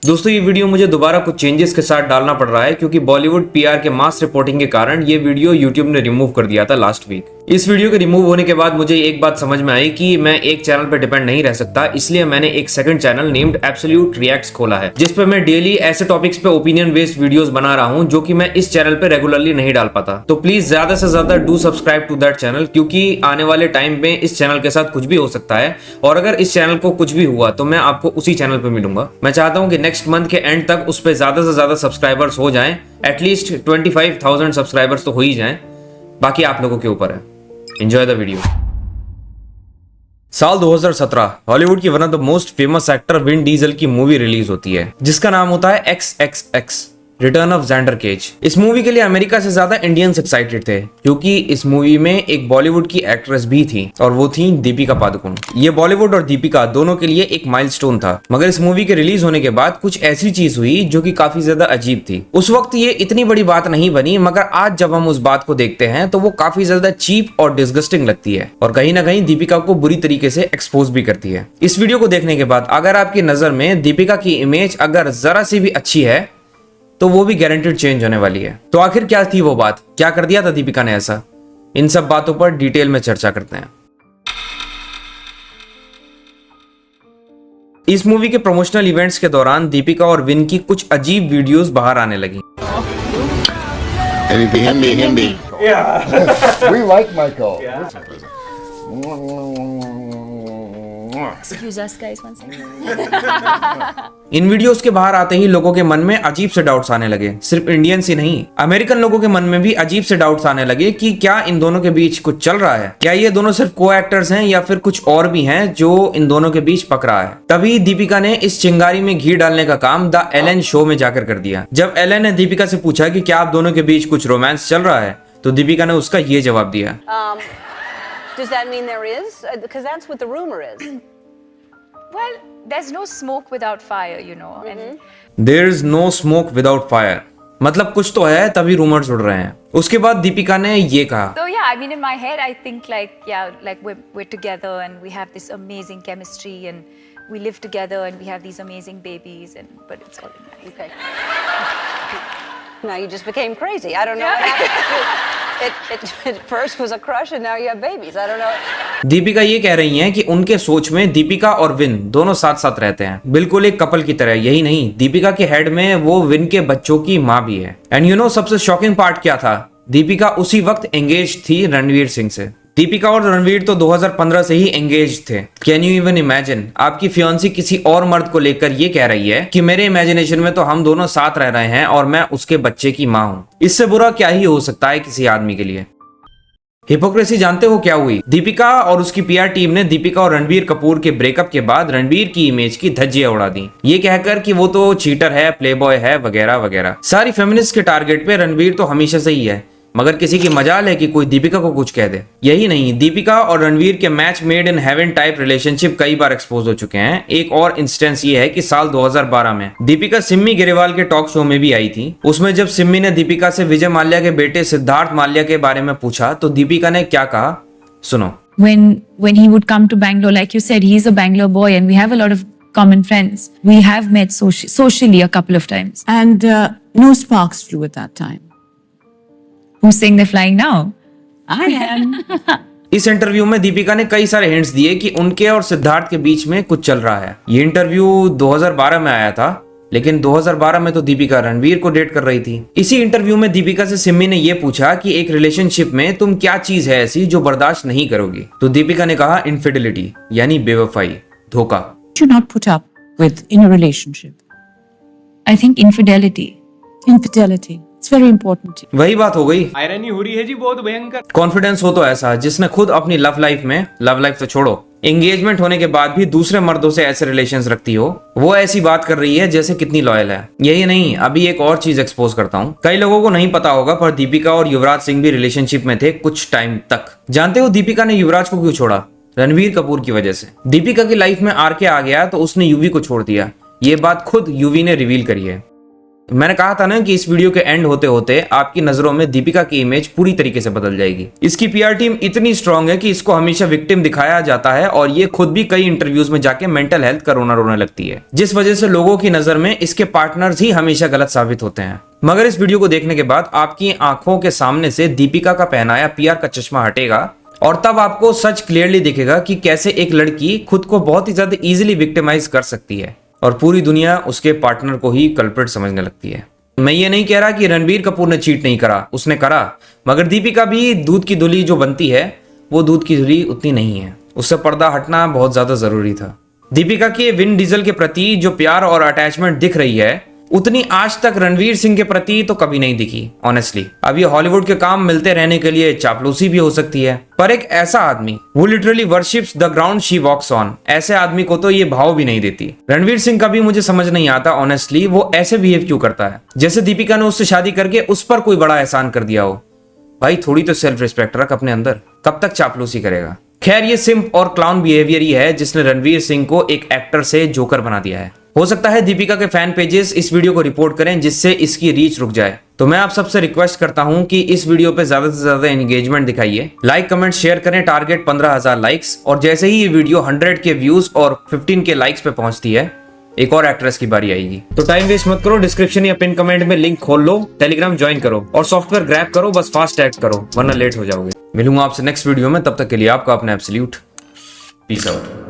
दोस्तों ये वीडियो मुझे दोबारा कुछ चेंजेस के साथ डालना पड़ रहा है क्योंकि बॉलीवुड पीआर के मास रिपोर्टिंग के कारण ये वीडियो यूट्यूब ने रिमूव कर दिया था लास्ट वीक। इस वीडियो के रिमूव होने के बाद मुझे एक बात समझ में आई कि मैं एक चैनल पर डिपेंड नहीं रह सकता, इसलिए मैंने एक second channel named absolute reacts खोला है जिस पे मैं डेली ऐसे टॉपिक्स पे ओपिनियन बेस्ड वीडियोस बना रहा हूँ जो कि मैं इस चैनल पे रेगुलरली नहीं डाल पाता। तो प्लीज ज्यादा से ज्यादा do subscribe to that channel क्योंकि आने वाले टाइम में इस चैनल के साथ कुछ भी हो सकता है और अगर इस चैनल को कुछ भी हुआ तो मैं आपको उसी चैनल पे मिलूंगा। मैं चाहता हूँ कि नेक्स्ट मंथ के एंड तक उस पर ज्यादा से ज्यादा सब्सक्राइबर्स हो जाएं, एटलीस्ट 25,000 सब्सक्राइबर्स तो हो ही जाएं, बाकी आप लोगों के ऊपर है। Enjoy the video. साल 2017 हॉलीवुड की one of the most famous actor Vin Diesel की मूवी रिलीज होती है जिसका नाम होता है XXX return of Xander Cage. इस मूवी के लिए अमेरिका से ज्यादा इंडियंस एक्साइटेड थे क्योंकि इस मूवी में एक बॉलीवुड की एक्ट्रेस भी थी और वो थी दीपिका पादुकोण। ये बॉलीवुड और दीपिका दोनों के लिए एक माइलस्टोन था, मगर इस मूवी के रिलीज होने के बाद कुछ ऐसी चीज हुई जो कि काफी ज्यादा अजीब थी। उस वक्त ये इतनी बड़ी बात नहीं बनी, मगर आज जब हम उस बात को देखते हैं तो वो काफी ज्यादा चीप और डिस्गस्टिंग लगती है और कहीं ना कहीं दीपिका को बुरी तरीके से एक्सपोज भी करती है। इस वीडियो को देखने के बाद अगर आपकी नजर में दीपिका की इमेज अगर जरा सी भी अच्छी है तो वो भी गारंटेड चेंज होने वाली है। तो आखिर क्या थी वो बात, क्या कर दिया था दीपिका ने ऐसा, इन सब बातों पर डिटेल में चर्चा करते हैं। इस मूवी के प्रमोशनल इवेंट्स के दौरान दीपिका और विन की कुछ अजीब वीडियोस बाहर आने लगी। Hindi. Yeah. We like Michael. Yeah. Excuse us guys one second. In videos के बाहर आते ही लोगों के मन में अजीब से डाउट्स आने लगे। सिर्फ इंडियंस ही नहीं, अमेरिकन लोगों के मन में भी अजीब से डाउट्स आने लगे कि क्या इन दोनों के बीच कुछ चल रहा है, क्या ये दोनों सिर्फ को एक्टर्स हैं या फिर कुछ और भी हैं जो इन दोनों के बीच पक रहा है। तभी दीपिका ने इस चिंगारी में घी डालने का काम द एलन शो में जाकर कर दिया। जब एलन ने दीपिका से पूछा कि क्या आप दोनों के बीच कुछ रोमांस चल रहा है तो दीपिका ने उसका ये जवाब दिया। Does that mean there is? Because that's what the rumor is. Well, there's no smoke without fire, you know. There is no smoke without fire. मतलब कुछ तो है तभी रूमर्स उड़ रहे हैं। उसके बाद दीपिका ने ये कहा। So yeah, I mean in my head I think like we're together and we have this amazing chemistry and we live together and we have these amazing babies but it's all in my head. Okay. Now you just became crazy. I don't know. It first was a crush and now you have babies. I don't know. Deepika ये कह रही हैं कि उनके सोच में दीपिका और win दोनों साथ साथ रहते हैं, बिल्कुल एक कपल की तरह। यही नहीं, दीपिका के हेड में वो विन के बच्चों की माँ भी है। एंड यू नो सबसे शॉकिंग पार्ट क्या था, दीपिका उसी वक्त एंगेज थी रणवीर सिंह से। दीपिका और रणवीर तो 2015 से ही एंगेज थे। कैन यू इवन इमेजिन, आपकी फियांसी किसी और मर्द को लेकर ये कह रही है कि मेरे इमेजिनेशन में तो हम दोनों साथ रह रहे हैं और मैं उसके बच्चे की माँ हूँ। इससे बुरा क्या ही हो सकता है किसी आदमी के लिए। हिपोक्रेसी जानते हो क्या हुई, दीपिका और उसकी पीआर टीम ने दीपिका और रणबीर कपूर के ब्रेकअप के बाद रणबीर की इमेज की धज्जियां उड़ा दी, ये कहकर कि वो तो चीटर है, प्लेबॉय है, वगैरह वगैरह। सारी फेमिनिस्ट के टारगेट पे रणबीर तो हमेशा से ही है, मगर किसी की मजाल है कि कोई दीपिका को कुछ कह दे। यही नहीं, दीपिका और रणवीर के match made in heaven type relationship कई बार एक्सपोज हो चुके हैं। एक और इंस्टेंस ये है कि साल 2012 में दीपिका सिम्मी ग्रेवाल के टॉक शो में भी आई थी। उसमें जब सिम्मी ने दीपिका से विजय माल्या के बेटे सिद्धार्थ माल्या के बारे में पूछा तो दीपिका ने क्या कहा, सुनो। When he would come to Bangalore, like you said, he's a Bangalore boy and we have a lot of common friends. We have met socially a couple of times. And no sparks flew at that time. Who's saying they're flying now? I am. इस interview में दीपिका ने कई सारे hints दिए कि उनके और सिद्धार्थ के बीच में कुछ चल रहा है। ये इंटरव्यू 2012 में आया था, लेकिन 2012 में तो दीपिका रणवीर को डेट कर रही थी। इसी इंटरव्यू में दीपिका से सिम्मी ने ये पूछा कि एक रिलेशनशिप में तुम क्या चीज है ऐसी जो बर्दाश्त नहीं करोगी, तो दीपिका ने कहा इनफिडेलिटी, यानी बेवफाई, धोखा। To not put up with in a relationship. I think infidelity. Infidelity. It's very important. वही बात हो गई। आयरनी हो रही है जी बहुत भयंकर। कॉन्फिडेंस हो तो ऐसा जिसने खुद अपनी लव लाइफ तो छोड़ो, एंगेजमेंट होने के बाद भी दूसरे मर्दों से ऐसे रिलेशंस रखती हो, वो ऐसी बात कर रही है जैसे कितनी लॉयल है। यही नहीं, अभी एक और चीज एक्सपोज करता हूँ। कई लोगों को नहीं पता होगा पर दीपिका और युवराज सिंह भी रिलेशनशिप में थे कुछ टाइम तक। जानते हो दीपिका ने युवराज को क्यों छोड़ा? रणवीर कपूर की वजह से। दीपिका की लाइफ में आर के आ गया तो उसने यूवी को छोड़ दिया। ये बात खुद यूवी ने रिवील करी है। मैंने कहा था ना कि इस वीडियो के एंड होते होते आपकी नजरों में दीपिका की इमेज पूरी तरीके से बदल जाएगी। इसकी पीआर टीम इतनी स्ट्रांग है कि इसको हमेशा विक्टिम दिखाया जाता है और ये खुद भी कई इंटरव्यूज में जाके मेंटल हेल्थ का रोने लगती है, जिस वजह से लोगों की नजर में इसके पार्टनर्स ही हमेशा गलत साबित होते हैं। मगर इस वीडियो को देखने के बाद आपकी आंखों के सामने से दीपिका का पहनाया पीआर का चश्मा हटेगा और तब आपको सच क्लियरली दिखेगा कि कैसे एक लड़की खुद को बहुत ही ज्यादा इजीली विक्टिमाइज कर सकती है और पूरी दुनिया उसके पार्टनर को ही कल्प्रिट समझने लगती है। मैं ये नहीं कह रहा कि रणबीर कपूर ने चीट नहीं करा, उसने करा, मगर दीपिका भी दूध की धुली जो बनती है वो दूध की धुली उतनी नहीं है, उससे पर्दा हटना बहुत ज्यादा जरूरी था। दीपिका के विन डीजल के प्रति जो प्यार और अटैचमेंट दिख रही है उतनी आज तक रणवीर सिंह के प्रति तो कभी नहीं दिखी ऑनेस्टली। अब ये हॉलीवुड के काम मिलते रहने के लिए चापलूसी भी हो सकती है, पर एक ऐसा आदमी वो literally worships the ground she walks on, ऐसे आदमी को तो ये भाव भी नहीं देती। रणवीर सिंह का भी मुझे समझ नहीं आता ऑनेस्टली वो ऐसे बिहेव क्यों करता है, जैसे दीपिका ने उससे शादी करके उस पर कोई बड़ा एहसान कर दिया हो। भाई थोड़ी तो सेल्फ रिस्पेक्ट रख अपने अंदर, कब तक चापलूसी करेगा। खैर ये सिम्प और क्लाउन बिहेवियर ही है जिसने रणवीर सिंह को एक एक्टर से जोकर बना दिया है। हो सकता है दीपिका के फैन पेजेस इस वीडियो को रिपोर्ट करें जिससे इसकी रीच रुक जाए। तो मैं आप सबसे रिक्वेस्ट करता हूं कि इस वीडियो पे ज्यादा से ज्यादा एंगेजमेंट दिखाइए, लाइक कमेंट शेयर करें, टारगेट 15,000 लाइक्स। और जैसे ही ये वीडियो 100 के व्यूज और 15 के लाइक्स पे पहुंचती है एक और एक्ट्रेस की बारी आएगी। तो टाइम वेस्ट मत करो, डिस्क्रिप्शन या पिन कमेंट में लिंक खोल लो, टेलीग्राम ज्वाइन करो और सॉफ्टवेयर ग्रैब करो, बस फास्ट एक्ट करो वरना लेट हो जाओगे। मिलूंगा आपसे नेक्स्ट वीडियो में, तब तक के लिए आपका अपना एब्सोल्यूट पीस आउट।